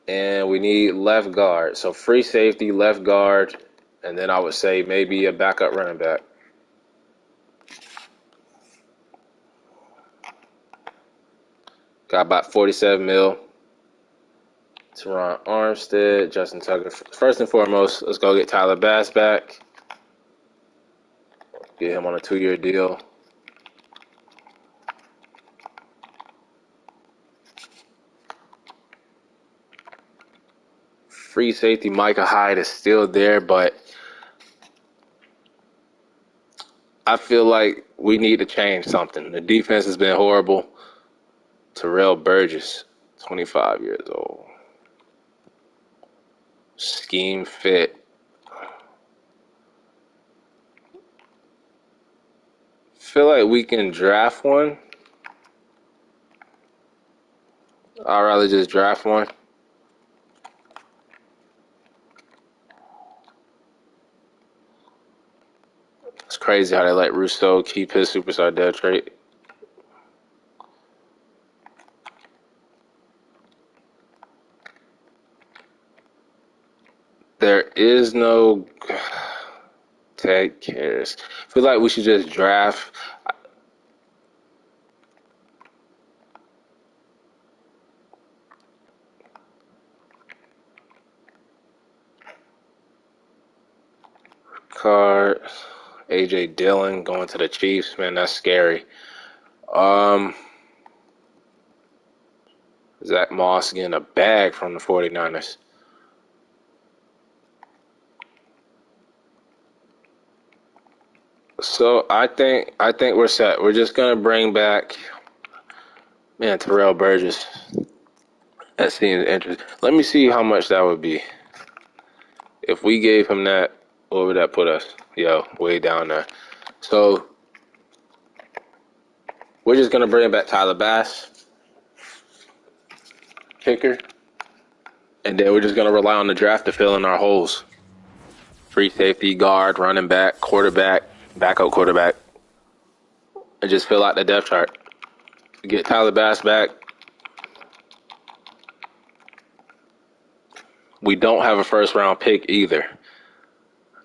And we need left guard. So free safety, left guard, and then I would say maybe a backup running back. Got about 47 mil. Teron Armstead, Justin Tucker. First and foremost, let's go get Tyler Bass back. Get him on a 2-year deal. Free safety Micah Hyde is still there, but I feel like we need to change something. The defense has been horrible. Terrell Burgess, 25 years old. Scheme fit. feel like we can draft one. I'd rather just draft one. It's crazy how they let Rousseau keep his superstar dev trait. There is no Ted cares. I feel like we should just draft. Card, AJ Dillon going to the Chiefs, man, that's scary. Zach Moss getting a bag from the 49ers. So I think we're set. We're just gonna bring back, man, Terrell Burgess. That seems interesting. Let me see how much that would be. If we gave him that, what would that put us? Yo, way down there. So we're just gonna bring back Tyler Bass, kicker, and then we're just gonna rely on the draft to fill in our holes. Free safety, guard, running back, quarterback, backup quarterback, and just fill out the depth chart. Get Tyler Bass back. We don't have a first round pick either.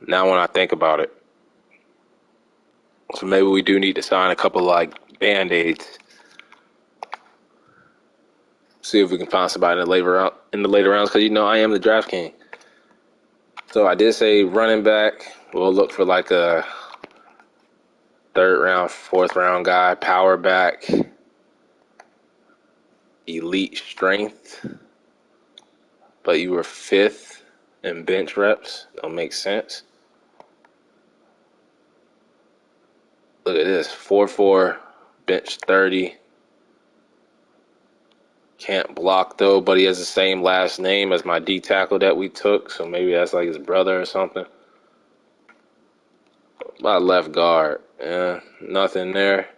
Now when I think about it. So maybe we do need to sign a couple like band-aids. See if we can find somebody in the later rounds, because I am the draft king. So I did say running back. We'll look for like a third round, fourth round guy, power back, elite strength. But you were fifth in bench reps. Don't make sense. Look at this, 4'4", bench 30. Can't block though, but he has the same last name as my D tackle that we took, so maybe that's like his brother or something. My left guard, nothing there.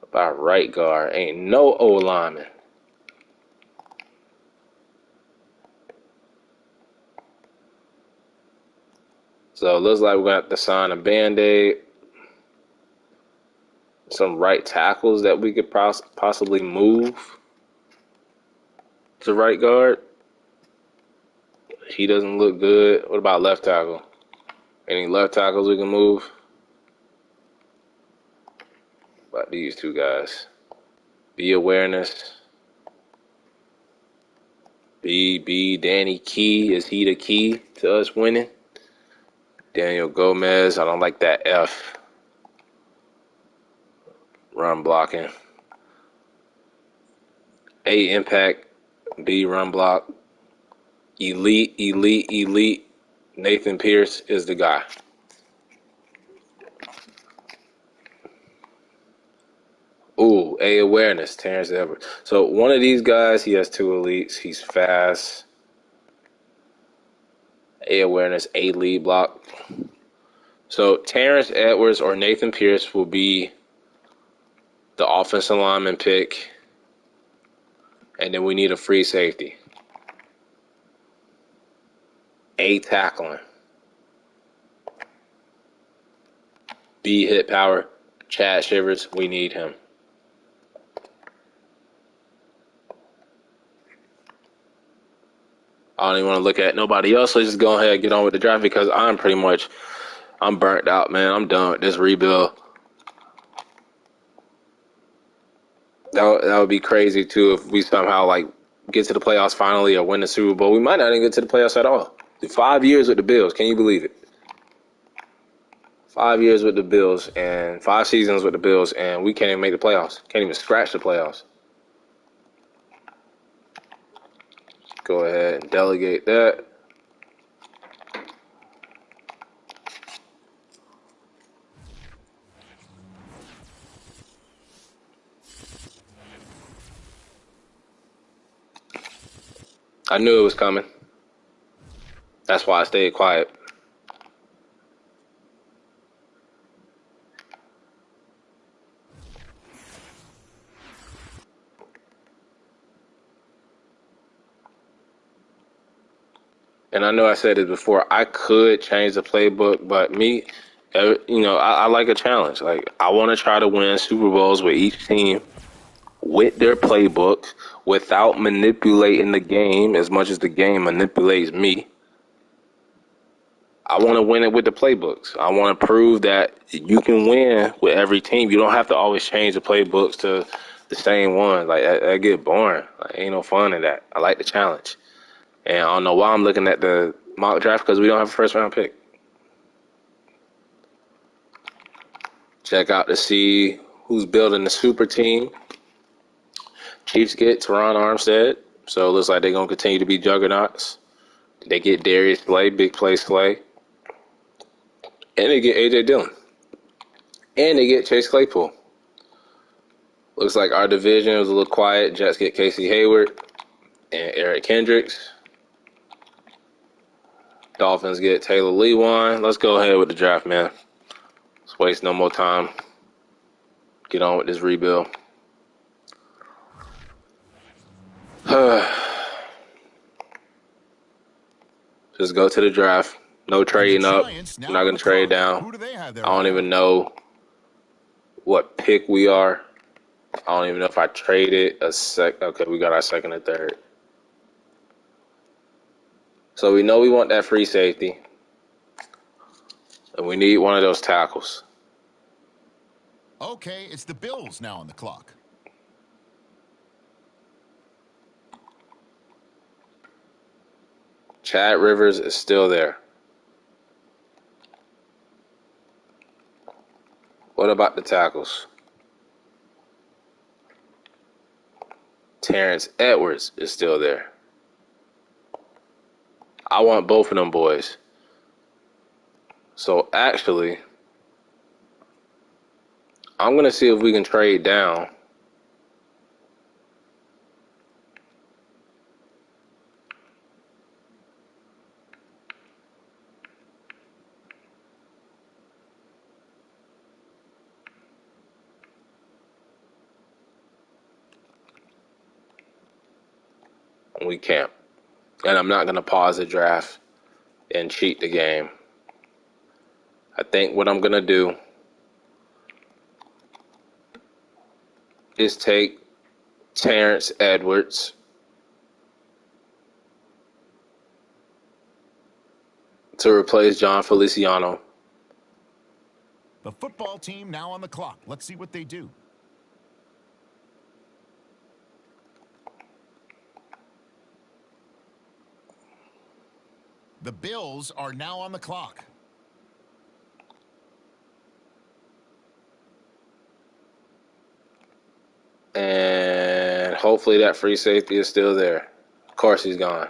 About right guard, ain't no O lineman. So it looks like we're gonna have to sign a band-aid. Some right tackles that we could possibly move to right guard. He doesn't look good. What about left tackle? Any left tackles we can move? About these two guys. B awareness. B Danny Key. Is he the key to us winning? Daniel Gomez. I don't like that F. Run blocking. A impact. B run block. Elite. Nathan Pierce is the guy. Ooh, A awareness, Terrence Edwards. So one of these guys, he has two elites. He's fast. A awareness, A lead block. So Terrence Edwards or Nathan Pierce will be the offensive lineman pick. And then we need a free safety. A tackling. B hit power. Chad Shivers, we need him. I don't even want to look at nobody else. Let's just go ahead and get on with the draft because I'm burnt out, man. I'm done with this rebuild. That would be crazy too if we somehow like get to the playoffs finally or win the Super Bowl. We might not even get to the playoffs at all. 5 years with the Bills. Can you believe it? 5 years with the Bills and 5 seasons with the Bills, and we can't even make the playoffs. Can't even scratch the playoffs. Go ahead and delegate that. I knew it was coming. That's why I stayed quiet. And I know I said it before, I could change the playbook, but I like a challenge. Like, I want to try to win Super Bowls with each team with their playbook without manipulating the game as much as the game manipulates me. I want to win it with the playbooks. I want to prove that you can win with every team. You don't have to always change the playbooks to the same one. Like, that get boring. Like, ain't no fun in that. I like the challenge. And I don't know why I'm looking at the mock draft, because we don't have a first round pick. Check out to see who's building the super team. Chiefs get Teron Armstead, so it looks like they're going to continue to be juggernauts. They get Darius Slay, big play Slay. And they get A.J. Dillon. And they get Chase Claypool. Looks like our division was a little quiet. Jets get Casey Hayward and Eric Kendricks. Dolphins get Taylor Lewan. Let's go ahead with the draft, man. Let's waste no more time. Get on with this rebuild. Just go to the draft. No trading up. I'm not going to trade down. I don't even know what pick we are. I don't even know if I traded a sec. Okay, we got our second and third. So we know we want that free safety. And we need one of those tackles. Okay, it's the Bills now on the clock. Chad Rivers is still there. What about the tackles? Terrence Edwards is still there. I want both of them boys. So actually, I'm going to see if we can trade down. We can't. And I'm not going to pause the draft and cheat the game. I think what I'm going to do is take Terrence Edwards, to replace John Feliciano. The football team now on the clock. Let's see what they do. The Bills are now on the clock. And hopefully that free safety is still there. Of course he's gone.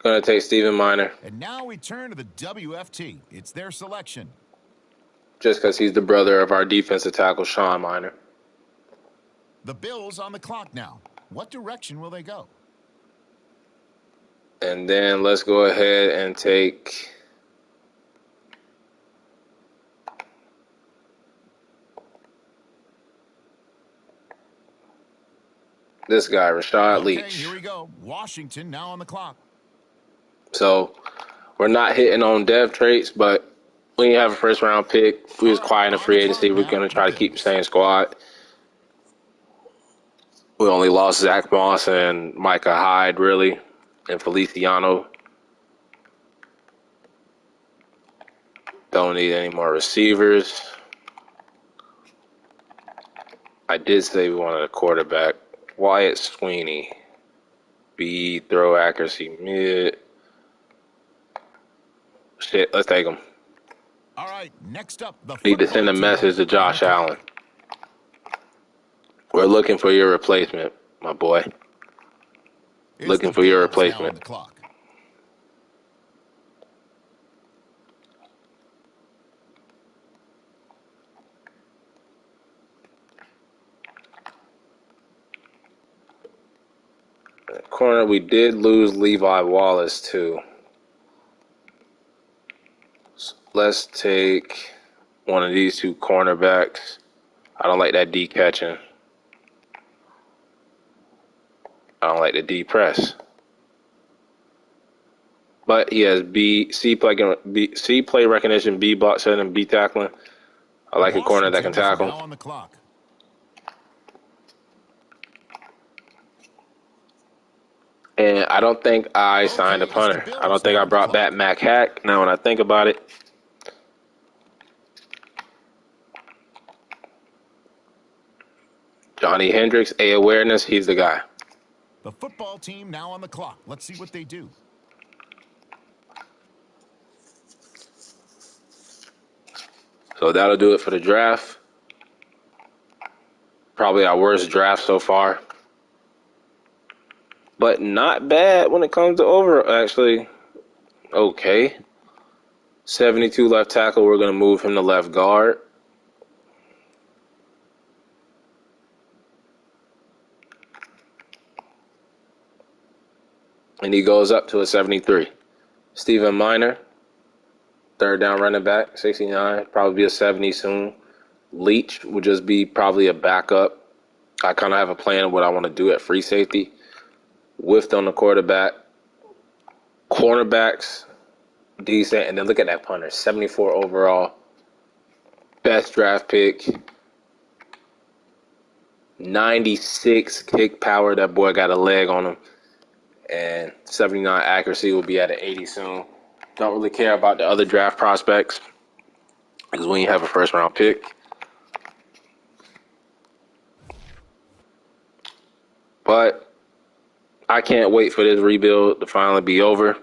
Going to take Stephen Minor. And now we turn to the WFT. It's their selection. Just because he's the brother of our defensive tackle, Sean Minor. The Bills on the clock now. What direction will they go? And then let's go ahead and take this guy, Rashad Leach. Here we go. Washington now on the clock. So we're not hitting on dev traits, but when you have a first round pick, we was quiet in the free agency. We're going to try to keep the same squad. We only lost Zach Moss and Micah Hyde, really, and Feliciano. Don't need any more receivers. I did say we wanted a quarterback. Wyatt Sweeney. B, throw accuracy, mid. Shit, let's take him. All right, next up, the need to send a message to Josh Allen. We're looking for your replacement, my boy. Looking for your replacement. Corner, we did lose Levi Wallace too. So let's take one of these two cornerbacks. I don't like that D catching. I don't like the D press. But he has C play recognition, B block setting, B tackling. I like a corner that can tackle. Now on the clock. And I don't think I signed a punter. I don't think I brought back Mac Hack. Now when I think about it, Johnny Hendricks, A awareness, he's the guy. The football team now on the clock. Let's see what they do. So that'll do it for the draft. Probably our worst draft so far. But not bad when it comes to over, actually. Okay. 72 left tackle. We're going to move him to left guard. And he goes up to a 73. Stephen Minor, third down running back, 69. Probably be a 70 soon. Leach would just be probably a backup. I kind of have a plan of what I want to do at free safety. Whiffed on the quarterback. Cornerbacks, decent. And then look at that punter, 74 overall. Best draft pick. 96 kick power. That boy got a leg on him. And 79 accuracy will be at an 80 soon. Don't really care about the other draft prospects because when you have a first round pick. But I can't wait for this rebuild to finally be over.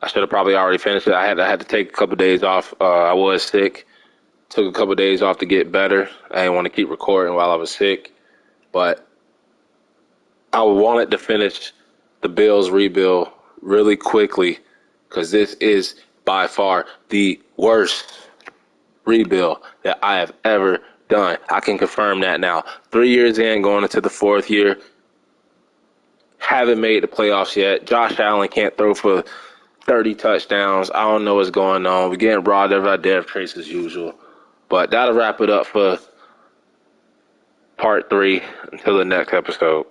I should have probably already finished it. I had to take a couple of days off. I was sick. Took a couple of days off to get better. I didn't want to keep recording while I was sick. But I wanted to finish the Bills rebuild really quickly because this is by far the worst rebuild that I have ever done. I can confirm that now. 3 years in, going into the fourth year. Haven't made the playoffs yet. Josh Allen can't throw for 30 touchdowns. I don't know what's going on. We're getting robbed of our dev trace as usual. But that'll wrap it up for part 3 until the next episode.